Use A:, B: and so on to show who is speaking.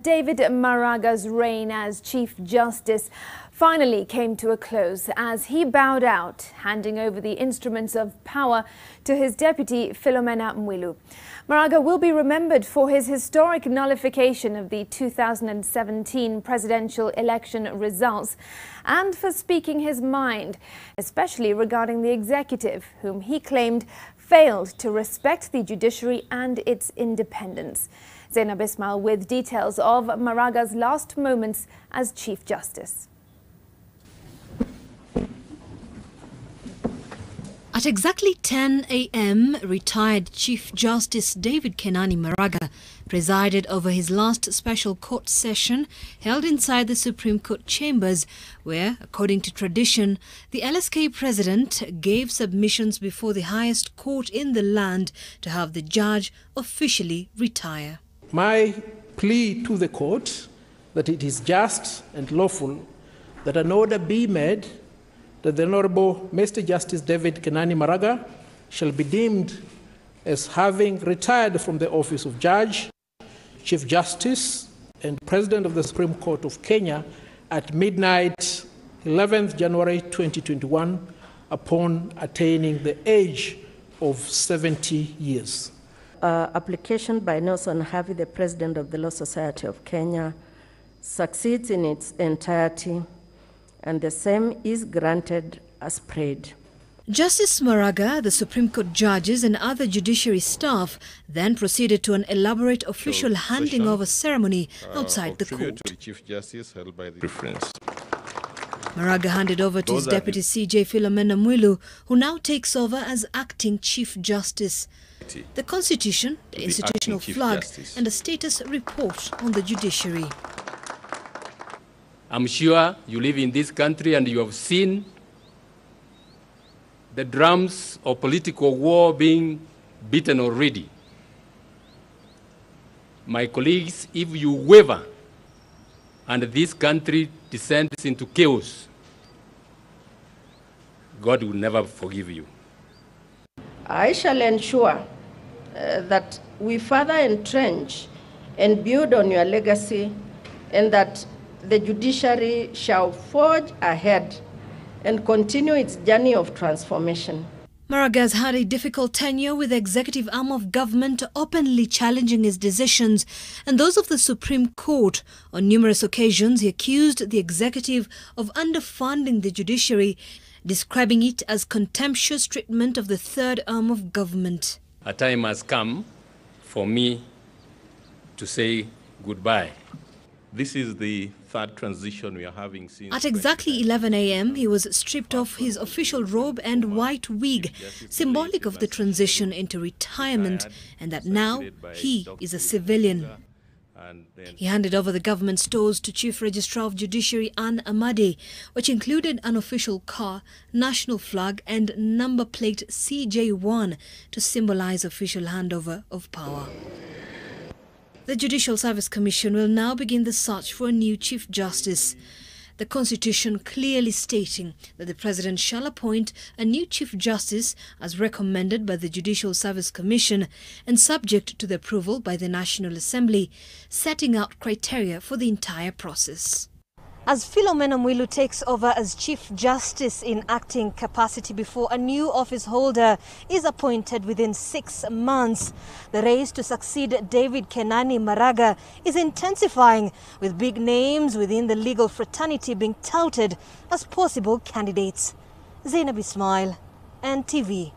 A: David Maraga's reign as Chief Justice finally came to a close as he bowed out, handing over the instruments of power to his deputy Philomena Mwilu. Maraga will be remembered for his historic nullification of the 2017 presidential election results and for speaking his mind, especially regarding the executive, whom he claimed failed to respect the judiciary and its independence. Zainab Ismail with details of Maraga's last moments as Chief Justice.
B: At exactly 10 a.m., retired Chief Justice David Kenani Maraga presided over his last special court session held inside the Supreme Court chambers where, according to tradition, the LSK president gave submissions before the highest court in the land to have the judge officially retire.
C: My plea to the court that it is just and lawful that an order be made that the Honorable Mr. Justice David Kenani Maraga shall be deemed as having retired from the office of Judge, Chief Justice and President of the Supreme Court of Kenya at midnight 11th January 2021 upon attaining the age of 70 years.
D: Application by Nelson Havi, the President of the Law Society of Kenya, succeeds in its entirety, and the same is granted as prayed.
B: Justice Maraga, the Supreme Court judges and other judiciary staff then proceeded to an elaborate official handing over ceremony outside the court.
E: To the Chief Justice held by the preference.
B: Maraga handed over to his deputy CJ Philomena Mwilu, who now takes over as acting Chief Justice. The Constitution, the institutional flag and a status report on the judiciary.
F: I'm sure you live in this country and you have seen the drums of political war being beaten already. My colleagues, if you waver and this country descends into chaos, God will never forgive you.
D: I shall ensure that we further entrench and build on your legacy, and that the judiciary shall forge ahead and continue its journey of transformation.
B: Maraga has had a difficult tenure with the executive arm of government, openly challenging his decisions and those of the Supreme Court. On numerous occasions, he accused the executive of underfunding the judiciary, describing it as contemptuous treatment of the third arm of government.
F: A time has come for me to say goodbye.
E: This is the third transition we are having since.
B: At exactly 11 a.m., he was stripped of his official robe and white wig, symbolic of the transition into retirement, and that now he is a civilian. He handed over the government stores to Chief Registrar of Judiciary Anne Amade, which included an official car, national flag and number plate CJ1 to symbolize official handover of power. The Judicial Service Commission will now begin the search for a new Chief Justice. The Constitution clearly stating that the President shall appoint a new Chief Justice as recommended by the Judicial Service Commission and subject to the approval by the National Assembly, setting out criteria for the entire process. As Philomena Mwilu takes over as Chief Justice in acting capacity before a new office holder is appointed within 6 months, the race to succeed David Kenani Maraga is intensifying, with big names within the legal fraternity being touted as possible candidates. Zainab Ismail, NTV.